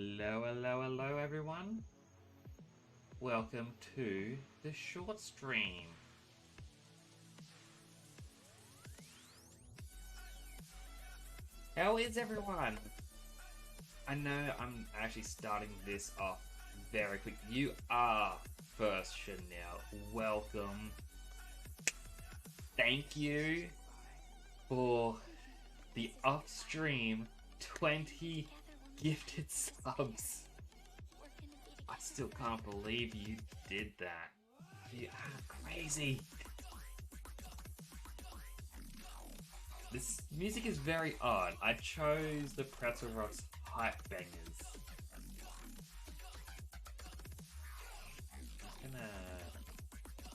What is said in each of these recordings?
Hello, everyone. Welcome to the short stream. How is everyone? I know I'm actually starting this off very quick. You are first, Chanel. Welcome. Thank you for the upstream 20 gifted subs. I still can't believe you did that. You are crazy. This music is very odd. I chose the Pretzel Rocks hype bangers.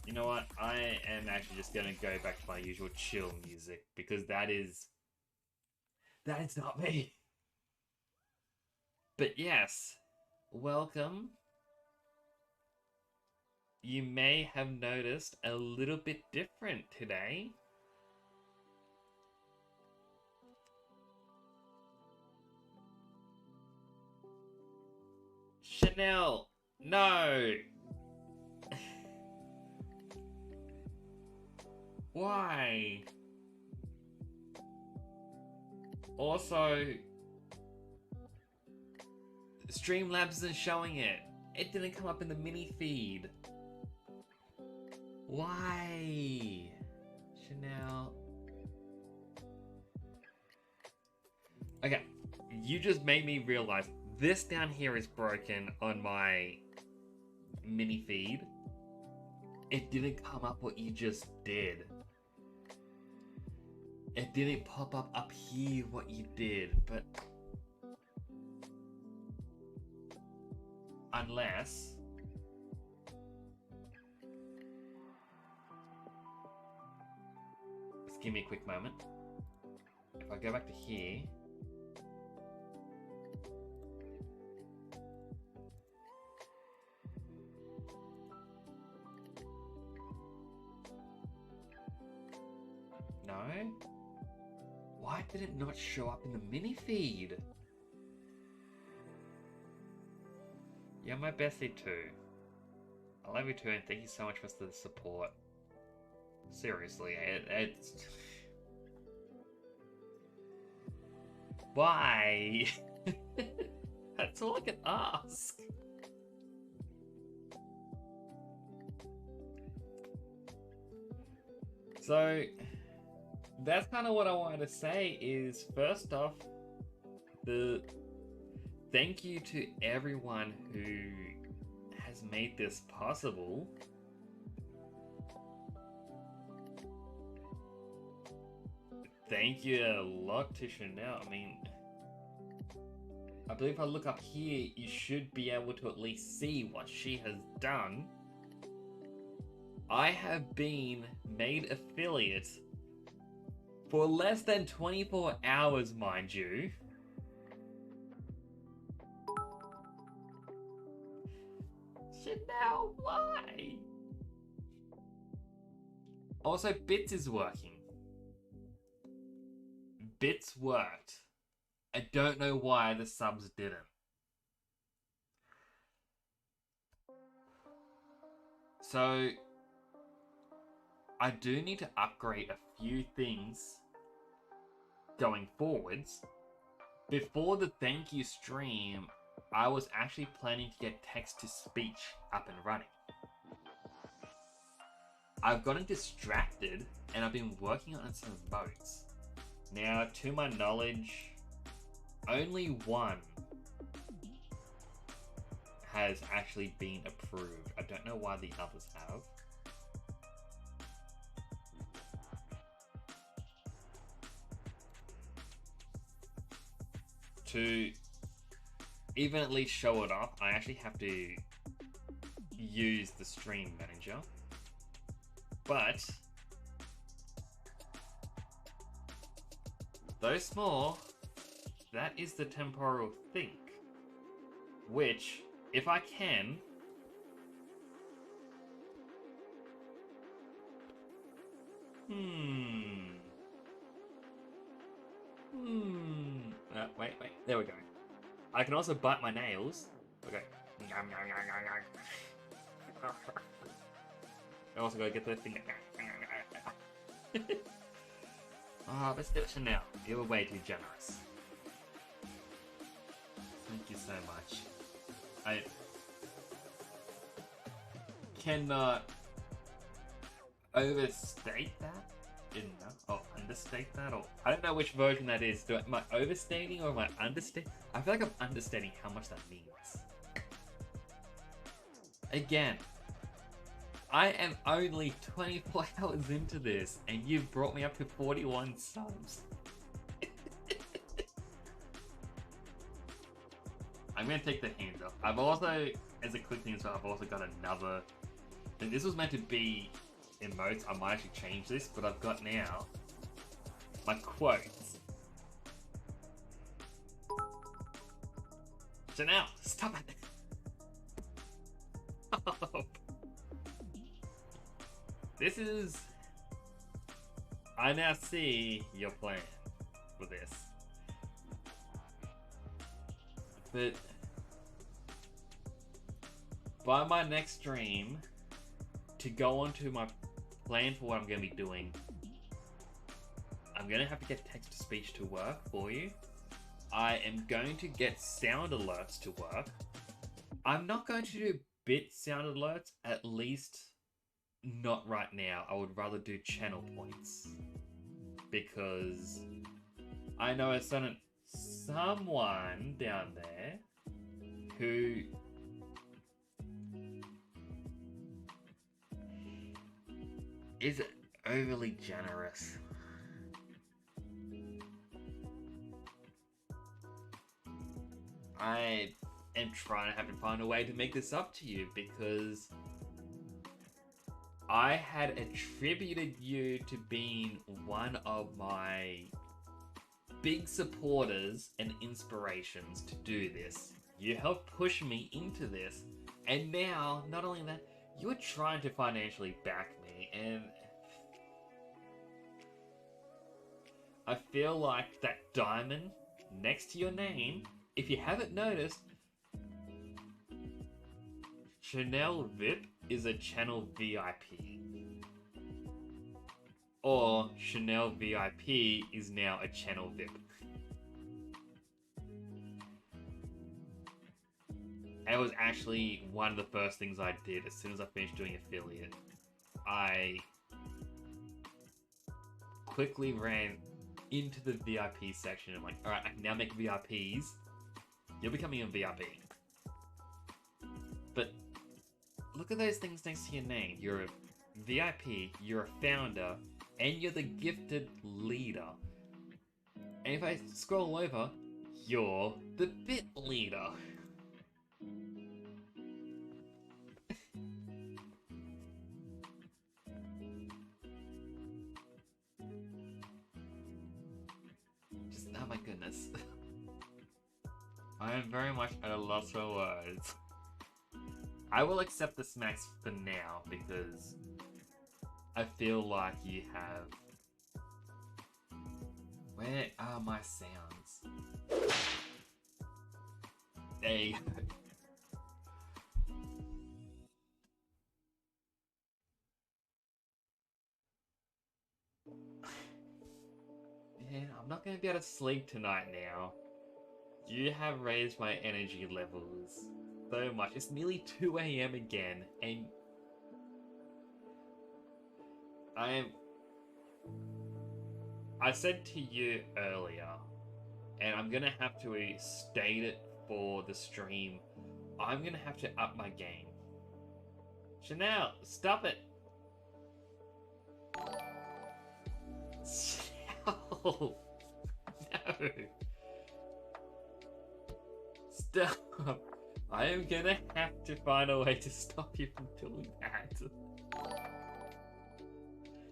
You know what? I am actually just gonna go back to my usual chill music because that is not me. But yes, welcome. You may have noticed a little bit different today. Chanel, no! Why? Also, Streamlabs isn't showing it. It didn't come up in the mini feed. Why? Chanel. Okay, you just made me realize this down here is broken on my mini feed. It didn't come up what you just did. It didn't pop up here what you did, but unless just give me a quick moment. If I go back to here, no? Why did it not show up in the mini feed? You're my bestie too. I love you too, and thank you so much for the support. Seriously, it's... Why? That's all I can ask. So, that's kind of what I wanted to say is, first off, thank you to everyone who has made this possible. Thank you a lot to Chanel. I mean, I believe if I look up here, you should be able to at least see what she has done. I have been made affiliate for less than 24 hours, mind you. Chanel, why? Also, Bits is working. Bits worked. I don't know why the subs didn't. So, I do need to upgrade a few things going forwards. Before the thank you stream, I was actually planning to get text-to-speech up and running. I've gotten distracted, and I've been working on some votes. Now, to my knowledge, only one has actually been approved. I don't know why the others have. To even at least show it off, I actually have to use the stream manager. But though small, that is the temporal think, which, if I can, wait, there we go. I can also bite my nails. Okay. I also gotta get the thing. Let's do it Chanel. You were way too generous. Thank you so much. I cannot overstate that. Or understate that, or I don't know which version that is. Am I overstating or am I understating? I feel like I'm understating how much that means. Again, I am only 24 hours into this, and you've brought me up to 41 subs. I'm gonna take the hands off. I've also, as a quick thing as well, I've also got another. And this was meant to be emotes. I might actually change this, but I've got now my quotes. Janelle, stop it! This is... I now see your plan for this. But... by my next stream, to go on to my plan for what I'm going to be doing, I'm going to have to get text-to-speech to work for you. I am going to get sound alerts to work. I'm not going to do bit sound alerts, at least not right now. I would rather do channel points. Because I know a certain someone down there who is overly generous. I am trying to have to find a way to make this up to you because I had attributed you to being one of my big supporters and inspirations to do this. You helped push me into this, and now, not only that, you're trying to financially back me, and I feel like that diamond next to your name, if you haven't noticed, Chanel VIP is a channel VIP. Or Chanel VIP is now a channel VIP. It was actually one of the first things I did as soon as I finished doing affiliate. I quickly ran into the VIP section and like, alright, I can now make VIPs. You're becoming a VIP. But look at those things next to your name. You're a VIP, you're a founder, and you're the gifted leader. And if I scroll over, you're the bit leader. Just, oh my goodness. I am very much at a loss for words. I will accept the smacks for now because I feel like you have... Where are my sounds? There you go. Yeah, I'm not going to be able to sleep tonight now. You have raised my energy levels so much. It's nearly 2 AM again, and I said to you earlier, and I'm gonna have to state it for the stream, I'm gonna have to up my game. Chanel, stop it! Chanel! No! Stop! I am gonna have to find a way to stop you from doing that.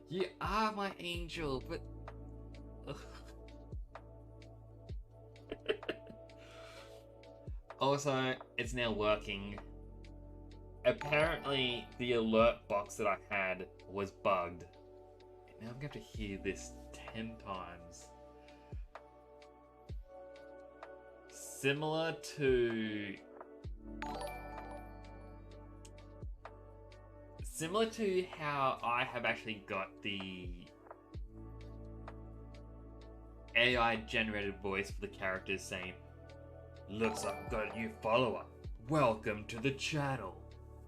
You are my angel, but... Also, it's now working. Apparently, the alert box that I had was bugged. Now I'm going to have to hear this 10 times. similar to how I have actually got the AI generated voice for the characters saying, "Looks like I've got a new follower. Welcome to the channel."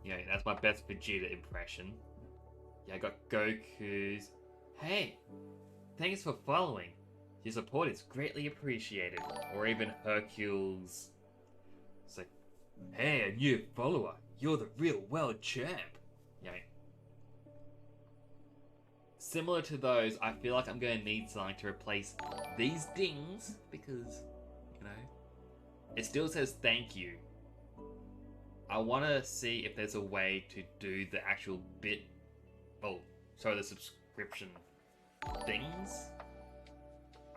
Yeah, that's my best Vegeta impression. Yeah, I got Goku's, "Hey, thanks for following. Your support is greatly appreciated." Or even Hercules. It's like, "Hey, a new follower. You're the real world champ." Yeah. Similar to those, I feel like I'm going to need something to replace these dings because, you know, it still says thank you. I want to see if there's a way to do the actual the subscription things.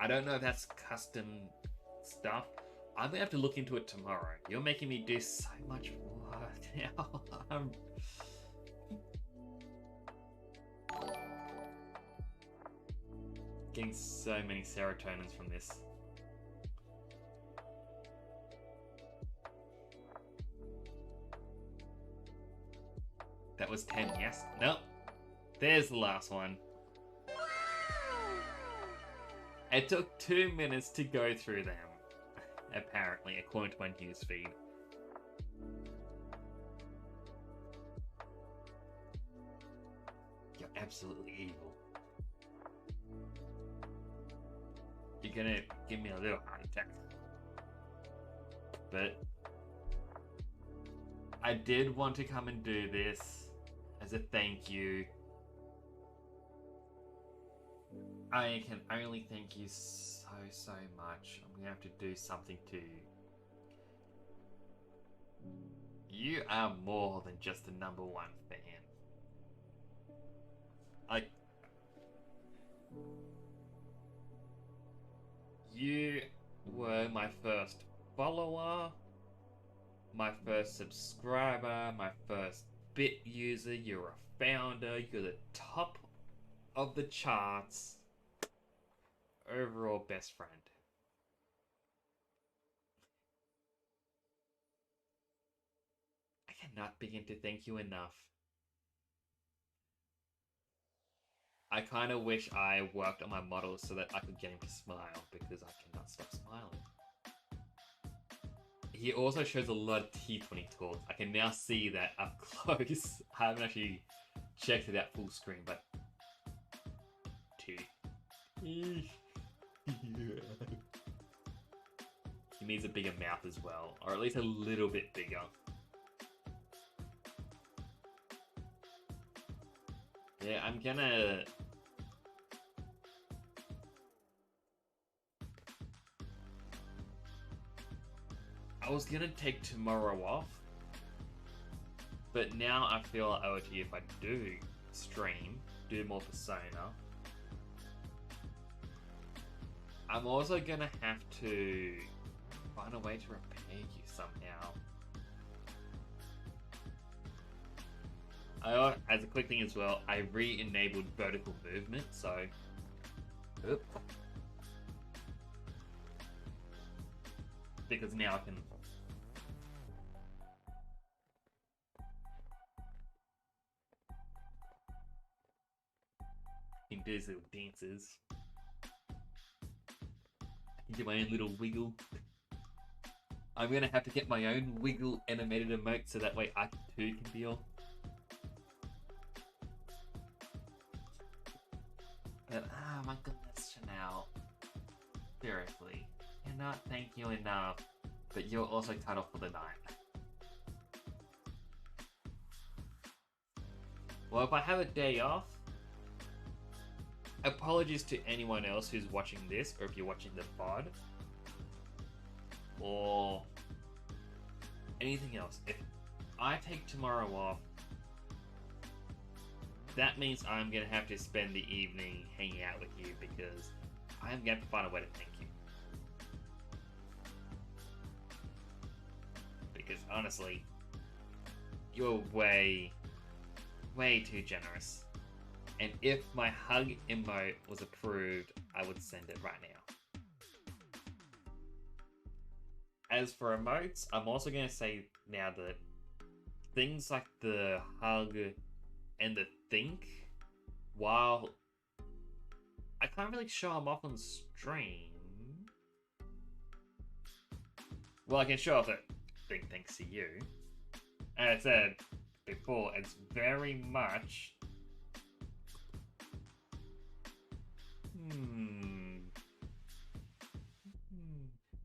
I don't know if that's custom stuff. I'm going to have to look into it tomorrow. You're making me do so much work now. I'm getting so many serotonins from this. That was 10, yes? Nope. There's the last one. It took 2 minutes to go through them, apparently, according to my newsfeed. You're absolutely evil. You're gonna give me a little heart attack. But I did want to come and do this as a thank you. I can only thank you so much. I'm gonna have to do something to... You are more than just the #1 fan. You were my first follower, my first subscriber, my first bit user. You're a founder. You're the top of the charts. Overall best friend. I cannot begin to thank you enough. I kind of wish I worked on my models so that I could get him to smile, because I cannot stop smiling. He also shows a lot of teeth when he talks. I can now see that up close. I haven't actually checked it out full screen, but... teeth. He needs a bigger mouth as well, or at least a little bit bigger. Yeah, I'm gonna... I was gonna take tomorrow off, but now I feel I owe it to you if I do stream, do more Persona. I'm also gonna have to find a way to repair you somehow. As a quick thing as well, I re-enabled vertical movement, so... Oop. Because now I can... do these little dances. I can do my own little wiggle. I'm gonna have to get my own wiggle animated emote so that way I too can be all... But, oh my goodness, Chanel. Seriously. Cannot thank you enough. But you're also cut off for the night. Well, if I have a day off... Apologies to anyone else who's watching this, or if you're watching the VOD. Or... anything else. If I take tomorrow off... that means I'm going to have to spend the evening hanging out with you because I'm going to have to find a way to thank you. Because honestly, you're way too generous. And if my hug emote was approved, I would send it right now. As for emotes, I'm also going to say now that things like the hug and the think, while I can't really show them off on stream, well, I can show off that think thanks to you. As I said before, it's very much.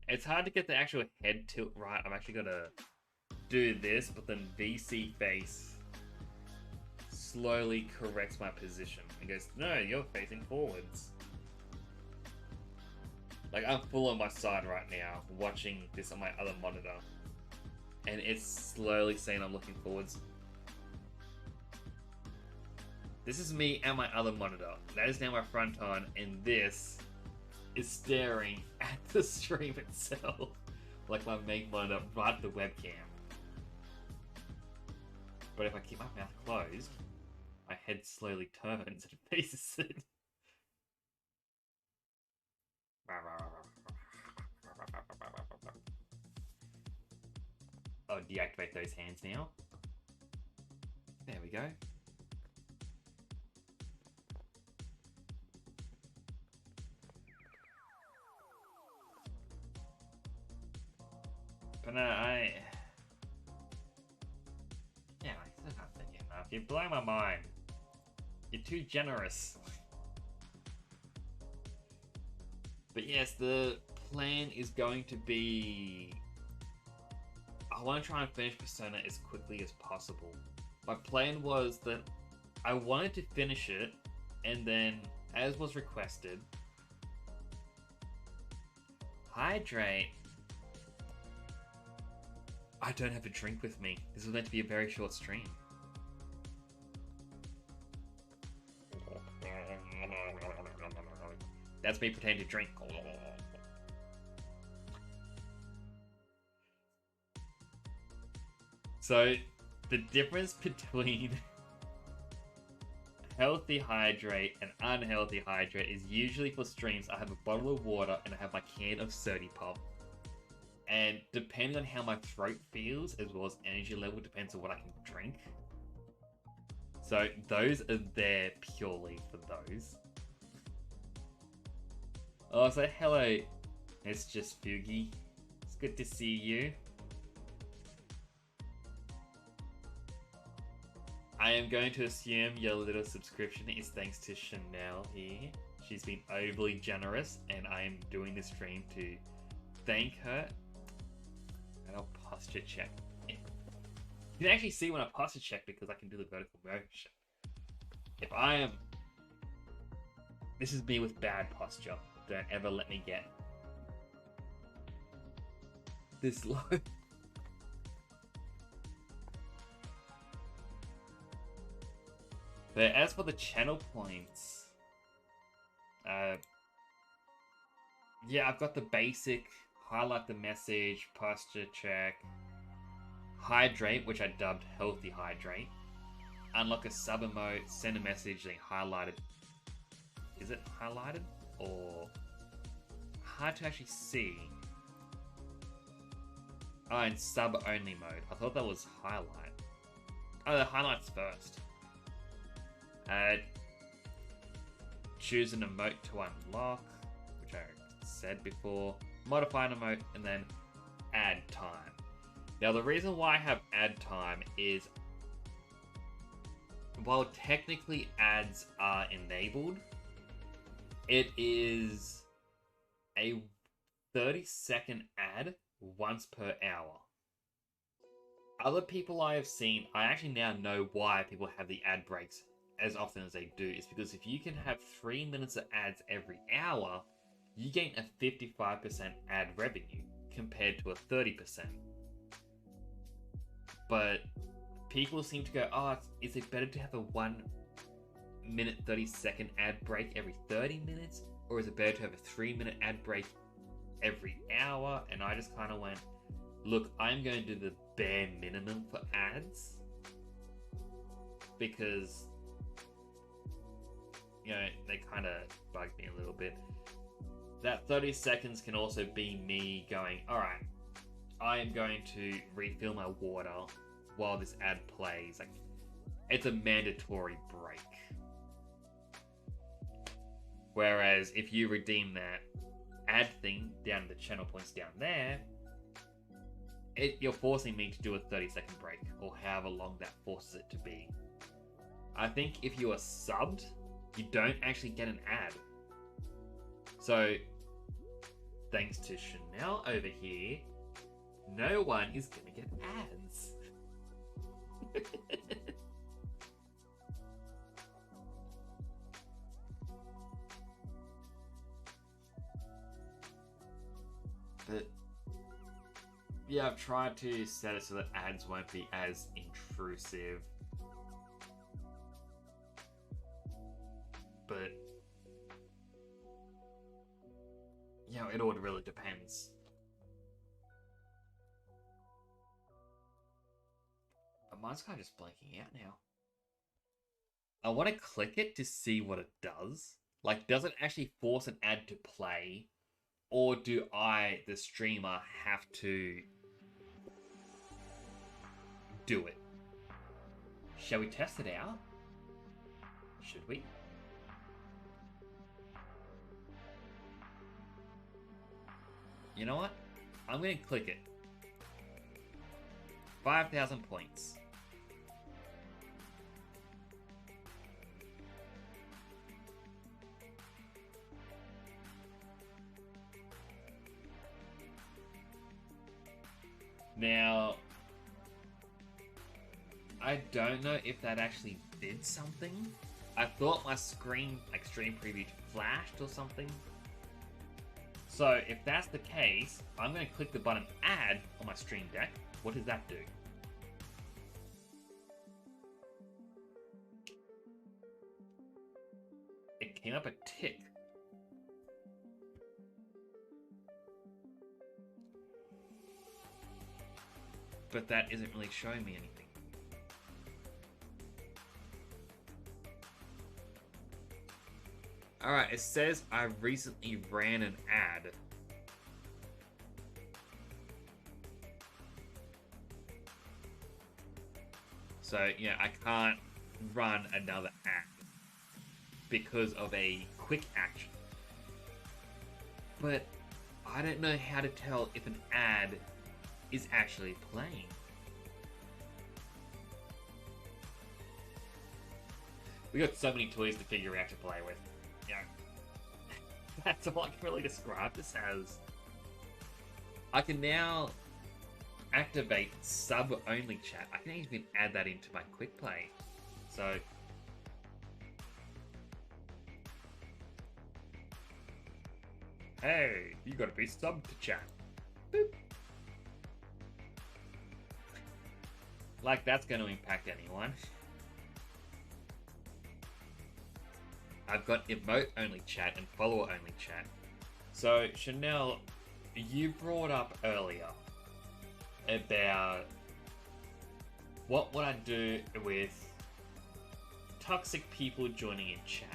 It's hard to get the actual head tilt right. I'm actually gonna do this, but then VC face slowly corrects my position and goes, no, you're facing forwards. Like, I'm full on my side right now, watching this on my other monitor. And it's slowly saying I'm looking forwards. This is me and my other monitor. That is now my front on, and this is staring at the stream itself. Like my main monitor right at the webcam. But if I keep my mouth closed, my head slowly turns and faces it. Oh, deactivate those hands now. There we go. But no, yeah, I still can't thank you enough. You're blowing my mind. You're too generous. But yes, the plan is going to be... I want to try and finish Persona as quickly as possible. My plan was that I wanted to finish it, and then, as was requested, hydrate. I don't have a drink with me. This was meant to be a very short stream. That's me pretending to drink. So, the difference between healthy hydrate and unhealthy hydrate is usually for streams I have a bottle of water and I have my can of Surdy Pop. And depending on how my throat feels, as well as energy level, depends on what I can drink. So those are there purely for those. Oh, so hello, it's just Fugi. It's good to see you. I am going to assume your little subscription is thanks to Chanel here. She's been overly generous, and I am doing this stream to thank her. And I'll posture check. You can actually see when I posture check because I can do the vertical motion. If I am... This is me with bad posture. Don't ever let me get this low. But as for the channel points, yeah, I've got the basic, highlight the message, posture check, hydrate, which I dubbed healthy hydrate, unlock a sub emote, send a message, then highlight it. Is it highlighted? Or hard to actually see. Oh, in sub only mode. I thought that was highlight. Oh, the highlight's first. Choose an emote to unlock, which I said before. Modify an emote, and then add time. Now, the reason why I have add time is, while technically ads are enabled, it is a 30-second ad once per hour. Other people I have seen, I actually now know why people have the ad breaks as often as they do. It's because if you can have 3 minutes of ads every hour, you gain a 55% ad revenue compared to a 30%. But people seem to go, oh, is it better to have a 1 minute 30-second ad break every 30 minutes? Or is it better to have a 3-minute ad break every hour? And I just kind of went, look, I'm going to do the bare minimum for ads. Because, you know, they kind of bug me a little bit. That 30 seconds can also be me going, alright, I am going to refill my water while this ad plays. Like, it's a mandatory break. Whereas if you redeem that ad thing down the channel points down there, you're forcing me to do a 30-second break, or however long that forces it to be. I think if you are subbed, you don't actually get an ad. So, thanks to Chanel over here, no one is gonna get ads. But yeah, I've tried to set it so that ads won't be as intrusive. But yeah, it all really depends. But mine's kind of just blanking out now. I want to click it to see what it does. Like, does it actually force an ad to play? Or do I, the streamer, have to do it? Shall we test it out? Should we? You know what? I'm going to click it. 5,000 points. Now, I don't know if that actually did something. I thought my screen, like stream preview, flashed or something. So if that's the case, I'm going to click the button add on my stream deck. What does that do? It came up a tick. But that isn't really showing me anything. Alright, it says I recently ran an ad. So, yeah, I can't run another ad because of a quick action. But I don't know how to tell if an ad is actually playing. We got so many toys to figure out to play with. Yeah, that's all I can really describe this as. I can now activate sub-only chat. I can even add that into my quick play. So, hey, you gotta be subbed to chat. Boop. Like that's going to impact anyone. I've got emote-only chat and follower-only chat. So, Chanel, you brought up earlier about what would I do with toxic people joining in chat.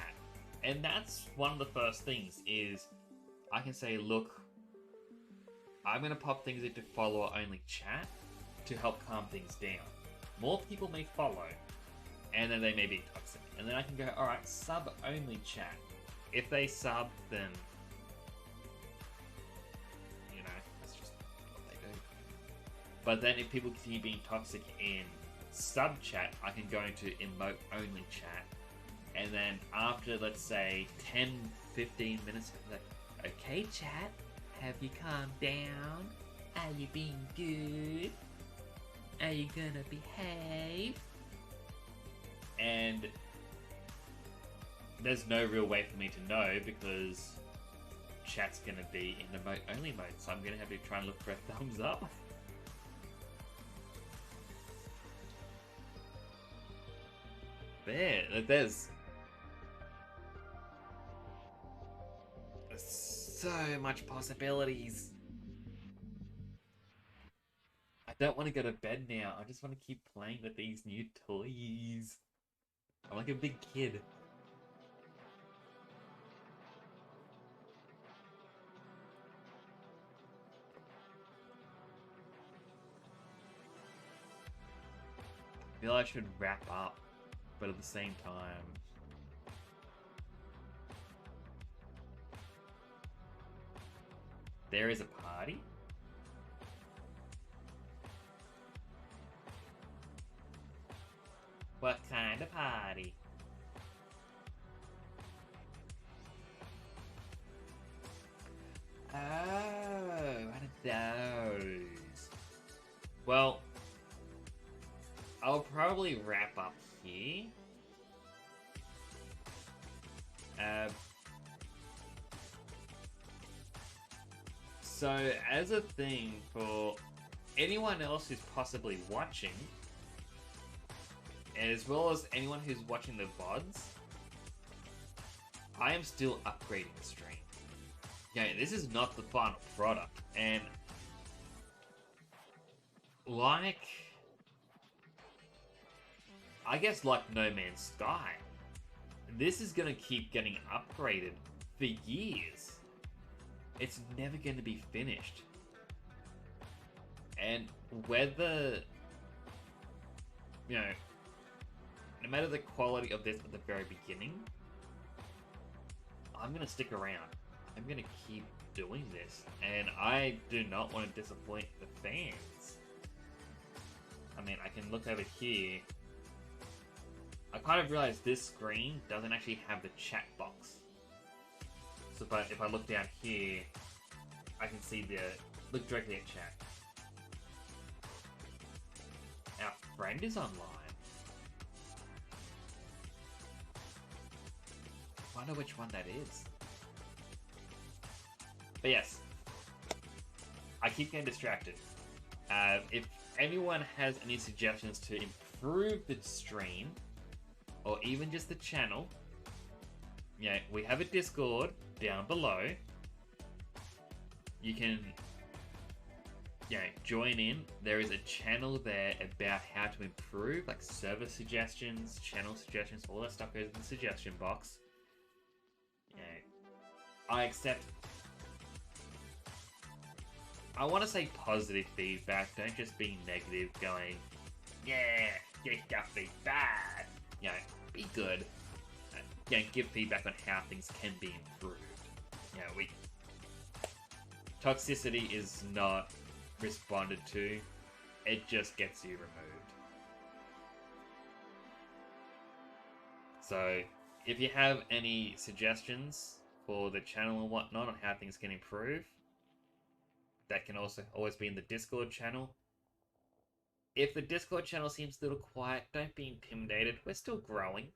And that's one of the first things is I can say, look, I'm going to pop things into follower-only chat to help calm things down. More people may follow, and then they may be toxic. And then I can go, alright, sub-only chat. If they sub, then, you know, that's just what they do. But then if people continue being toxic in sub-chat, I can go into emote-only chat. And then after, let's say, 10, 15 minutes, I'm like, okay, chat, have you calmed down? Are you being good? Are you gonna behave? And there's no real way for me to know because chat's gonna be in emote only mode, so I'm gonna have to try and look for a thumbs up. There's so much possibilities. I don't want to go to bed now. I just want to keep playing with these new toys. I'm like a big kid. feel I should wrap up, but at the same time... There is a party? What kind of party? Oh, one of those. Well, I'll probably wrap up here. So, as a thing for anyone else who's possibly watching, as well as anyone who's watching the VODs, I am still upgrading the stream. Okay, this is not the final product, and like, I guess like No Man's Sky, this is gonna keep getting upgraded for years. It's never gonna be finished. And whether, you know, no matter the quality of this at the very beginning, I'm gonna stick around. I'm gonna keep doing this, and I do not want to disappoint the fans. I mean, I can look over here. I kind of realized this screen doesn't actually have the chat box. So if I look down here, I can see look directly at chat. Our friend is online. Wonder which one that is. But yes, I keep getting distracted. If anyone has any suggestions to improve the stream, or even just the channel, yeah, we have a Discord down below. You can, join in. There is a channel there about how to improve, like server suggestions, channel suggestions, all that stuff goes in the suggestion box. I accept. I want to say positive feedback. Don't just be negative, going, yeah, your stuff is bad. Be good. Give feedback on how things can be improved. Toxicity is not responded to. It just gets you removed. So, if you have any suggestions for the channel and whatnot on how things can improve, that can also always be in the Discord channel. If the Discord channel seems a little quiet, don't be intimidated. We're still growing.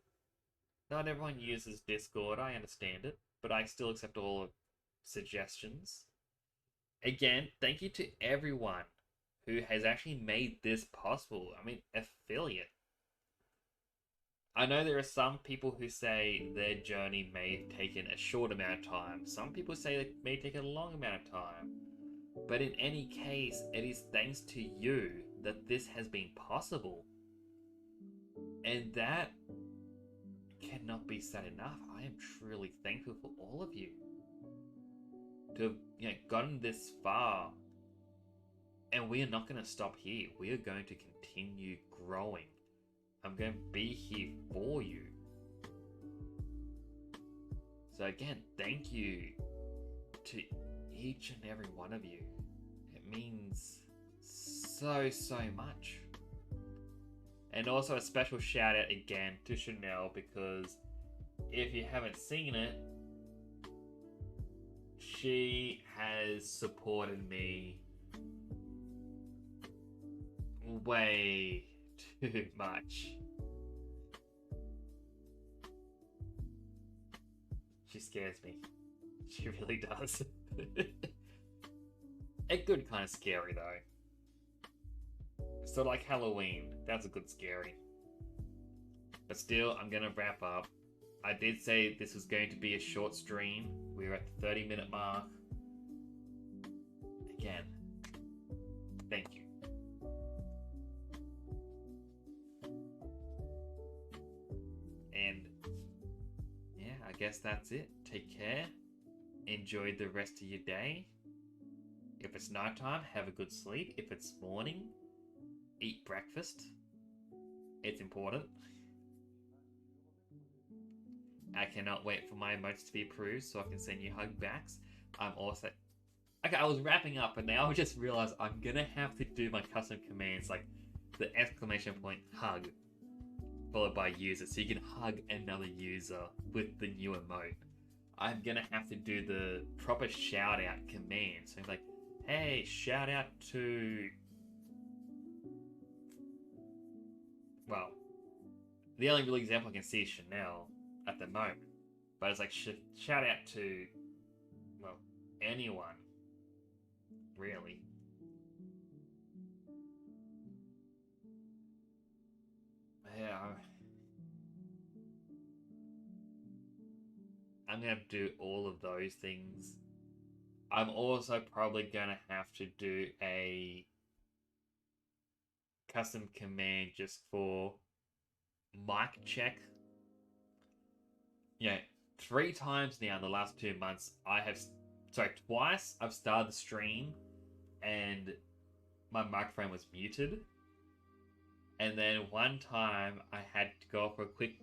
Not everyone uses Discord, I understand it, but I still accept all suggestions. Again, thank you to everyone who has actually made this possible. I mean, affiliate. I know there are some people who say their journey may have taken a short amount of time. Some people say it may take a long amount of time. But in any case, it is thanks to you that this has been possible. And that cannot be said enough. I am truly thankful for all of you to have gotten this far. And we are not going to stop here. We are going to continue growing. I'm going to be here for you. So again, thank you to each and every one of you. It means so much. And also a special shout out again to Chanel, because if you haven't seen it, she has supported me way too much. She scares me. She really does. A good kind of scary though. So like Halloween, that's a good scary. But still, I'm gonna wrap up. I did say this was going to be a short stream. We're at the 30-minute mark. Again, thank you. And yeah, I guess that's it. Take care. Enjoy the rest of your day. If it's nighttime, have a good sleep. If it's morning, eat breakfast. It's important. I cannot wait for my emotes to be approved so I can send you hug backs. I'm also... Okay, I was wrapping up, and now I just realized I'm gonna have to do my custom commands, like the exclamation point hug, followed by user, so you can hug another user with the new emote. I'm gonna have to do the proper shout out command. So like, hey, shout out to... Well, the only real example I can see is Chanel at the moment. But it's like, shout out to, well, anyone. Really. Yeah. I'm gonna do all of those things. I'm also probably gonna have to do a custom command just for mic check. Yeah, 3 times now in the last 2 months, twice I've started the stream and my microphone was muted. And then one time I had to go for a quick,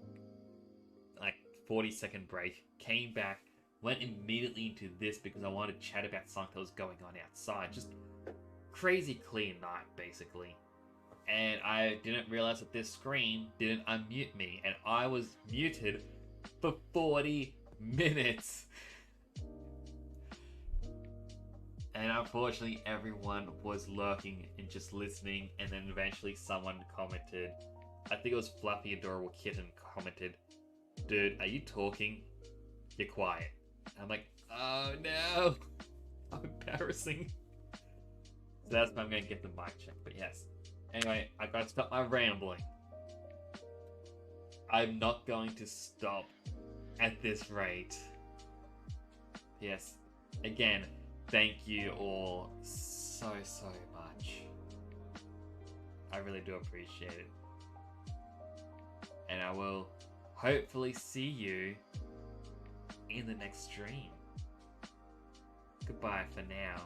like, 40-second break, came back, went immediately into this because I wanted to chat about something that was going on outside. Just crazy clear night, basically. And I didn't realize that this screen didn't unmute me, and I was muted for 40 minutes. And unfortunately, everyone was lurking and just listening, and then eventually someone commented, I think it was Fluffy Adorable Kitten commented, dude, are you talking? You're quiet. And I'm like, oh no, how embarrassing. So that's why I'm going to get the mic check, but yes. Anyway, I gotta stop my rambling. I'm not going to stop at this rate. Yes, again, thank you all so much. I really do appreciate it. And I will hopefully see you in the next stream. Goodbye for now.